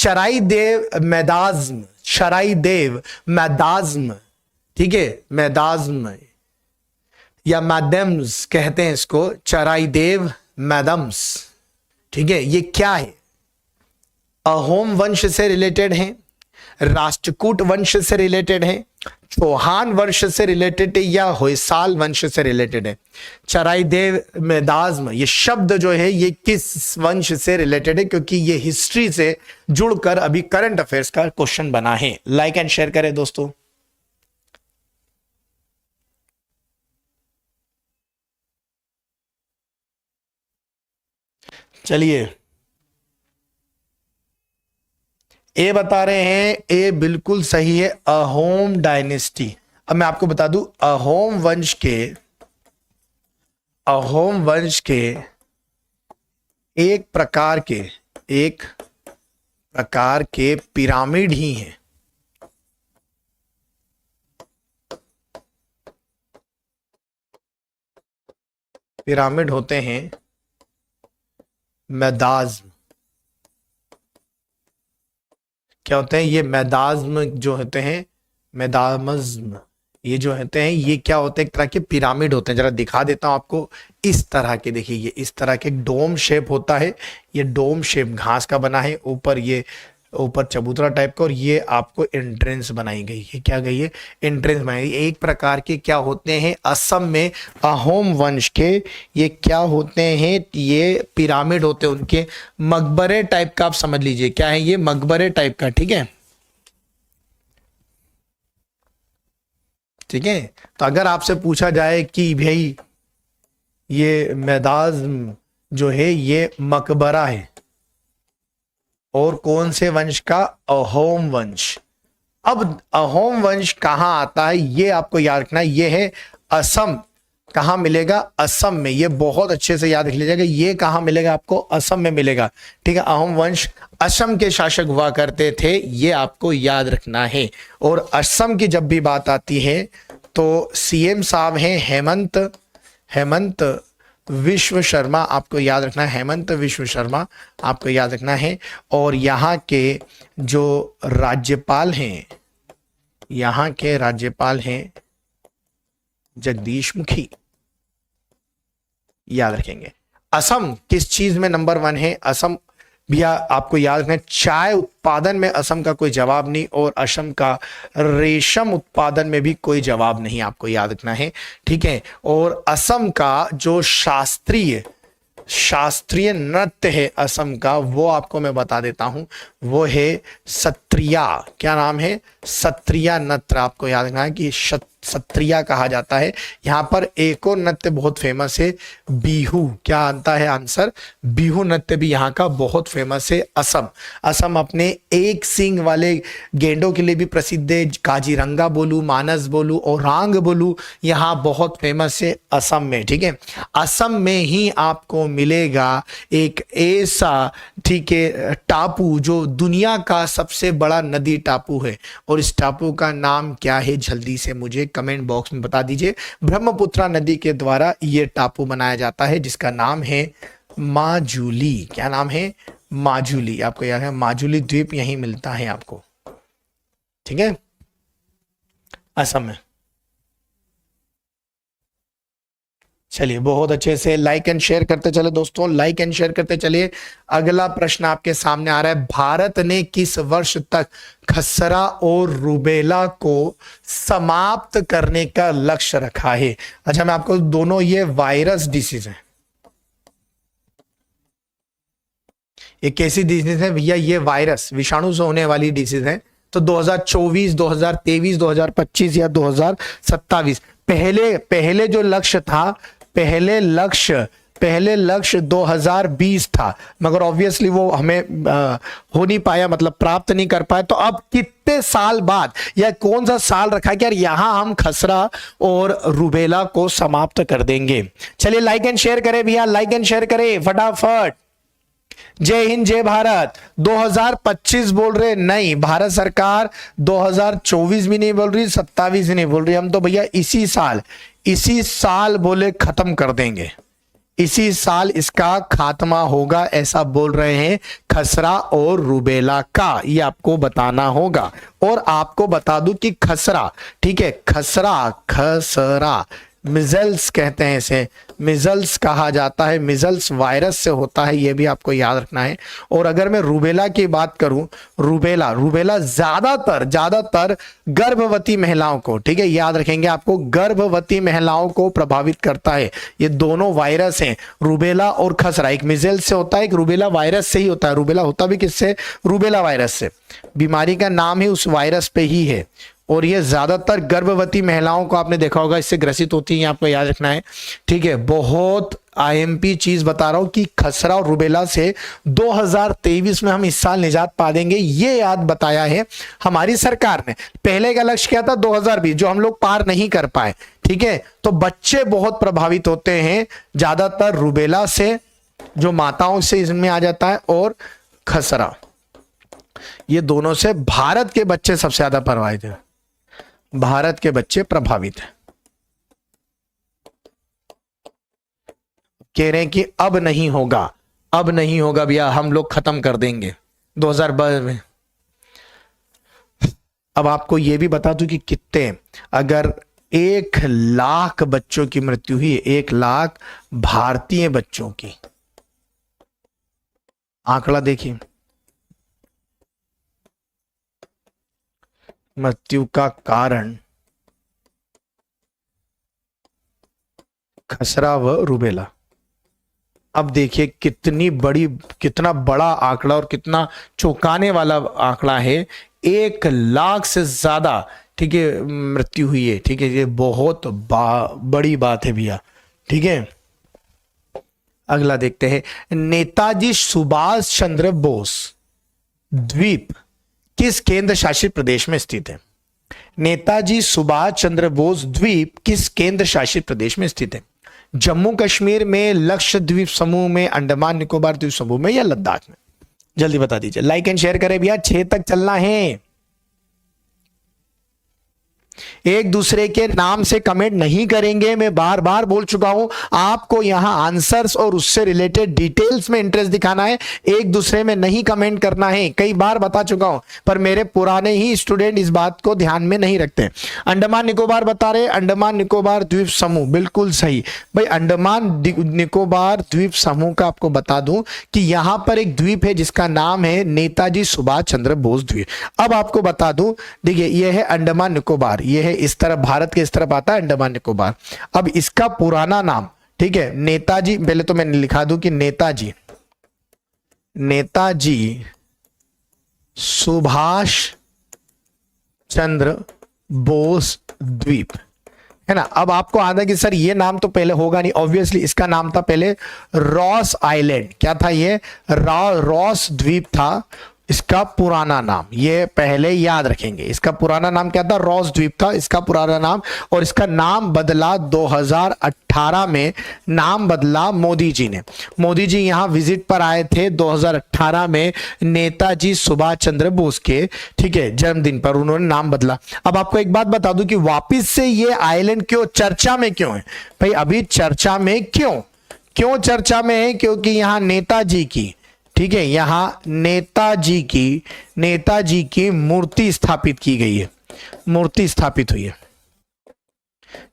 चराई देव मैदाज्म, चराई देव मैदाज्म, ठीक है, मैदाज्म या मैडम्स कहते हैं इसको, चराई देव मैडम्स, ठीक है। ये क्या है? अहोम वंश से रिलेटेड है, राष्ट्रकूट वंश से रिलेटेड है, चौहान वंश से रिलेटेड है या होयसाल वंश से रिलेटेड है। चराई देव मैदाज्म ये शब्द जो है ये किस वंश से रिलेटेड है, क्योंकि ये हिस्ट्री से जुड़कर अभी करंट अफेयर्स का क्वेश्चन बना है। लाइक एंड शेयर करें दोस्तों। चलिए, ए बता रहे हैं, ए बिल्कुल सही है, अहोम डायनेस्टी। अब मैं आपको बता दूं, अहोम वंश के एक प्रकार के पिरामिड ही हैं। पिरामिड होते हैं मैदाज्म। क्या होते हैं ये मैदाज्म जो होते हैं, मैदामज्म ये जो होते हैं, ये क्या होते हैं? एक तरह के पिरामिड होते हैं। जरा दिखा देता हूं आपको, इस तरह के देखिए, ये इस तरह के डोम शेप होता है। ये डोम शेप घास का बना है, ऊपर ये ऊपर चबूतरा टाइप का, और ये आपको एंट्रेंस बनाई गई है। क्या गई है? एंट्रेंस बनाई गई। एक प्रकार के क्या होते हैं असम में अहोम वंश के, ये क्या होते हैं? ये पिरामिड होते हैं, उनके मकबरे टाइप का आप समझ लीजिए। क्या है ये? मकबरे टाइप का, ठीक है, ठीक है। तो अगर आपसे पूछा जाए कि भाई ये मैदाज्म जो है ये मकबरा है और कौन से वंश का? अहोम वंश। अब अहोम वंश कहां आता है ये आपको याद रखना है। ये है असम। कहां मिलेगा? असम में। ये बहुत अच्छे से याद रख लीजिएगा। ये कहां मिलेगा आपको? असम में मिलेगा, ठीक है। अहोम वंश असम के शासक हुआ करते थे, ये आपको याद रखना है। और असम की जब भी बात आती है तो सीएम साहब हैं हेमंत विश्व शर्मा, आपको याद रखना है, हेमंत विश्व शर्मा आपको याद रखना है। और यहाँ के जो राज्यपाल हैं, यहाँ के राज्यपाल हैं जगदीश मुखी, याद रखेंगे। असम किस चीज में नंबर 1 है? असम भैया आपको याद रखना है, चाय उत्पादन में असम का कोई जवाब नहीं, और असम का रेशम उत्पादन में भी कोई जवाब नहीं, आपको याद रखना है, ठीक है। और असम का जो शास्त्रीय नृत्य है असम का, वो आपको मैं बता देता हूं, वो है सत्रिया। क्या नाम है? सत्रिया नृत्य। आपको याद रखना है कि सत्रिया कहा जाता है। यहाँ पर एक और नृत्य बहुत फेमस है, बिहू। क्या आता है आंसर? बिहू नृत्य भी यहाँ का बहुत फेमस है। असम अपने एक सींग वाले गेंडों के लिए भी प्रसिद्ध है। काजीरंगा बोलू, मानस बोलू और रांग बोलू यहाँ बहुत फेमस है असम में, ठीक है। असम में ही आपको मिलेगा एक ऐसा, ठीक है, टापू जो दुनिया का सबसे बड़ा नदी टापू है, और इस टापू का नाम क्या है? जल्दी से मुझे कमेंट बॉक्स में बता दीजिए। ब्रह्मपुत्रा नदी के द्वारा यह टापू बनाया जाता है, जिसका नाम है माजुली। क्या नाम है? माजुली। आपको याद है, माजुली द्वीप यहीं मिलता है आपको, ठीक है, असम में। चलिए, बहुत अच्छे से लाइक एंड शेयर करते चले दोस्तों, लाइक एंड शेयर करते चलिए। अगला प्रश्न आपके सामने आ रहा है, भारत ने किस वर्ष तक खसरा और रूबेला को समाप्त करने का लक्ष्य रखा है? अच्छा, मैं आपको दोनों, ये वायरस डिसीज है, ये कैसी डिसीज है भैया? ये वायरस विषाणु से होने वाली डिसीज है। तो 2024, 2023, 2025 या 2027 पहले जो लक्ष्य था, पहले लक्ष्य 2020 था, मगर ऑब्वियसली वो हमें हो नहीं पाया, मतलब प्राप्त नहीं कर पाए। तो अब कितने साल बाद या कौन सा साल रखा कि यार यहां हम खसरा और रूबेला को समाप्त कर देंगे? चलिए, लाइक एंड शेयर करें भैया, लाइक एंड शेयर करें फटाफट। जय हिंद, जय भारत। 2025 बोल रहे नहीं, भारत सरकार 2024 भी नहीं बोल रही, 27 भी नहीं बोल रही। हम तो भैया इसी साल बोले खत्म कर देंगे, इसी साल इसका खात्मा होगा, ऐसा बोल रहे हैं खसरा और रूबेला का, ये आपको बताना होगा। और आपको बता दूं कि खसरा, ठीक है, खसरा मिजल्स कहते हैं इसे, मिजल्स कहा जाता है, मिजल्स वायरस से होता है, ये भी आपको याद रखना है। और अगर मैं रूबेला की बात करूं, रूबेला ज्यादातर गर्भवती महिलाओं को, ठीक है, याद रखेंगे आपको, गर्भवती महिलाओं को प्रभावित करता है। ये दोनों वायरस हैं, रूबेला और खसरा, एक मिजल्स से होता है, एक रूबेला वायरस से ही होता है। रूबेला होता भी किससे? रूबेला वायरस से। बीमारी का नाम ही उस वायरस पे ही है, और ये ज्यादातर गर्भवती महिलाओं को आपने देखा होगा इससे ग्रसित होती है, आपको याद रखना है, ठीक है। बहुत आईएमपी चीज बता रहा हूं कि खसरा और रूबेला से 2023 में हम इस साल निजात पा देंगे, ये याद बताया है हमारी सरकार ने। पहले का लक्ष्य क्या था? 2020, जो हम लोग पार नहीं कर पाए, ठीक है। तो बच्चे बहुत प्रभावित होते हैं ज्यादातर रूबेला से, जो माताओं से इसमें आ जाता है, और खसरा, ये दोनों से भारत के बच्चे सबसे ज्यादा प्रभावित है, भारत के बच्चे प्रभावित हैं। कह रहे हैं कि अब नहीं होगा, अब नहीं होगा भैया, हम लोग खत्म कर देंगे 2022 में। अब आपको यह भी बता दूं कि कितने, अगर 1 लाख बच्चों की मृत्यु हुई, 1 लाख भारतीय बच्चों की, आंकड़ा देखिए, मृत्यु का कारण खसरा व रूबेला। अब देखिए कितना बड़ा आंकड़ा और कितना चौंकाने वाला आंकड़ा है, 1 लाख से ज्यादा, ठीक है, मृत्यु हुई है, ठीक है। ये बहुत बड़ी बात है भैया, ठीक है। अगला देखते हैं, नेताजी सुभाष चंद्र बोस द्वीप किस केंद्र शासित प्रदेश में स्थित है? नेताजी सुभाष चंद्र बोस द्वीप किस केंद्र शासित प्रदेश में स्थित है? जम्मू कश्मीर में, लक्षद्वीप समूह में, अंडमान निकोबार द्वीप समूह में, या लद्दाख में? जल्दी बता दीजिए, लाइक एंड शेयर करें भैया, 6 तक चलना है। एक दूसरे के नाम से कमेंट नहीं करेंगे, मैं बार बार बोल चुका हूं, आपको यहां आंसर्स और उससे रिलेटेड डिटेल्स में इंटरेस्ट दिखाना है, एक दूसरे में नहीं कमेंट करना है। कई बार बता चुका हूं, पर मेरे पुराने ही स्टूडेंट इस बात को ध्यान में नहीं रखते। अंडमान निकोबार बता रहे, अंडमान निकोबार द्वीप समूह, बिल्कुल सही भाई। अंडमान निकोबार द्वीप समूह का आपको बता दूं कि यहां पर एक द्वीप है जिसका नाम है नेताजी सुभाष चंद्र बोस द्वीप। अब आपको बता दूं, देखिए यह है अंडमान निकोबार, ये है इस तरफ, भारत के इस तरफ आता है अंडमान निकोबार। अब इसका पुराना नाम, ठीक है, नेताजी, पहले तो मैं लिखा दूं कि नेताजी सुभाष चंद्र बोस द्वीप, है ना। अब आपको आता है कि सर ये नाम तो पहले होगा नहीं, ऑब्वियसली इसका नाम था पहले रॉस आइलैंड। क्या था ये? रॉस द्वीप था इसका पुराना नाम, ये पहले याद रखेंगे। इसका पुराना नाम क्या था? रॉस द्वीप था इसका पुराना नाम, और इसका नाम बदला 2018 में, नाम बदला मोदी जी ने। मोदी जी यहां विजिट पर आए थे 2018 में नेताजी सुभाष चंद्र बोस के, ठीक है, जन्मदिन पर उन्होंने नाम बदला। अब आपको एक बात बता दूं कि वापिस से ये आइलैंड क्यों चर्चा में क्यों है भाई? अभी चर्चा में क्यों चर्चा में है? क्योंकि यहां नेताजी की, ठीक है, यहां नेताजी की मूर्ति स्थापित की गई है, मूर्ति स्थापित हुई है,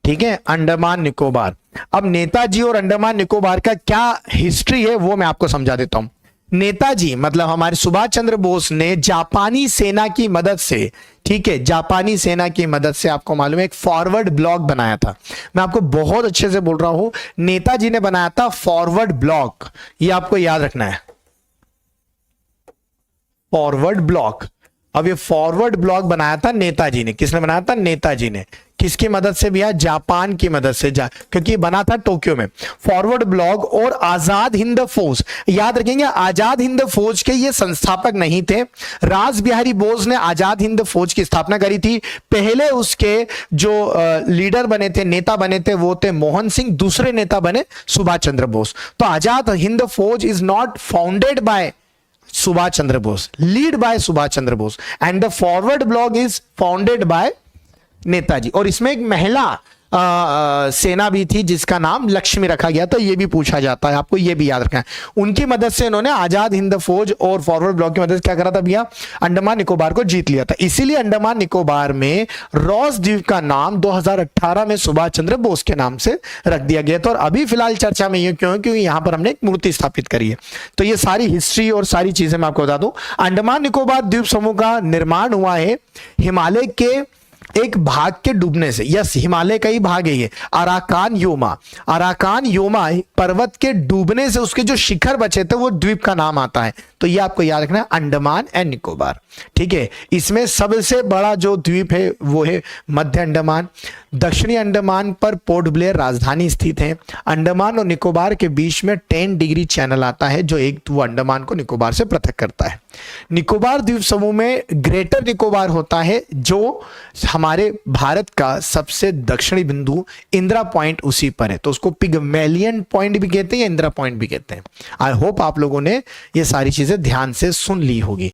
ठीक है, अंडमान निकोबार। अब नेताजी और अंडमान निकोबार का क्या हिस्ट्री है वो मैं आपको समझा देता हूं। नेताजी मतलब हमारे सुभाष चंद्र बोस ने जापानी सेना की मदद से, ठीक है, जापानी सेना की मदद से, आपको मालूम है, एक फॉरवर्ड ब्लॉक बनाया था। मैं आपको बहुत अच्छे से बोल रहा हूं, नेताजी ने बनाया था फॉरवर्ड ब्लॉक, ये आपको याद रखना है, फॉरवर्ड ब्लॉक। अब ये फॉरवर्ड ब्लॉक बनाया था नेताजी ने। किसने बनाया था? नेताजी ने। किसकी मदद से भैया? जापान की मदद से, क्योंकि बना था टोक्यो में। फॉरवर्ड ब्लॉक और आजाद हिंद फौज, याद रखेंगे, आजाद हिंद फौज के ये संस्थापक नहीं थे। रास बिहारी बोस ने आजाद हिंद फौज की स्थापना करी थी। पहले उसके जो लीडर बने थे, नेता बने थे, वो थे मोहन सिंह। दूसरे नेता बने सुभाष चंद्र बोस। तो आजाद हिंद फौज is not founded by Subhash Chandra Bose, lead by Subhash Chandra Bose, and the forward block is founded by Netaji. और इसमें एक महिला सेना भी थी जिसका नाम लक्ष्मी रखा गया था, ये भी पूछा जाता है, आपको ये भी याद रखना है। उनकी मदद से इन्होंने आजाद हिंद फौज और फॉरवर्ड ब्लॉक की मदद से क्या करा था भैया, अंडमान निकोबार को जीत लिया था। इसीलिए अंडमान निकोबार में रॉस द्वीप का नाम 2018 में सुभाष चंद्र बोस के नाम से रख दिया गया था। और अभी फिलहाल चर्चा में ये क्यों है, क्योंकि यहां पर हमने एक मूर्ति स्थापित करी है। तो ये सारी हिस्ट्री और सारी चीजें मैं आपको बता दूं। अंडमान निकोबार द्वीप समूह का निर्माण हुआ है हिमालय के एक भाग के डूबने से। यस, हिमालय का ही भाग है ये, अराकान योमा पर्वत के डूबने से उसके जो शिखर बचे थे वो द्वीप का नाम आता है। तो ये आपको याद रखना है, अंडमान एंड निकोबार। ठीक है, इसमें सबसे बड़ा जो द्वीप है वो है मध्य अंडमान। दक्षिणी अंडमान पर पोर्ट ब्लेयर राजधानी स्थित है। अंडमान और निकोबार के बीच में 10 डिग्री चैनल आता है जो एक वो अंडमान को निकोबार से पृथक करता है। निकोबार द्वीप समूह में ग्रेटर निकोबार होता है जो हमारे भारत का सबसे दक्षिणी बिंदु इंदिरा पॉइंट उसी पर है। तो उसको पिग्मेलियन पॉइंट भी कहते हैं या इंदिरा पॉइंट भी कहते हैं। आई होप आप लोगों ने ये सारी चीजें ध्यान से सुन ली होगी।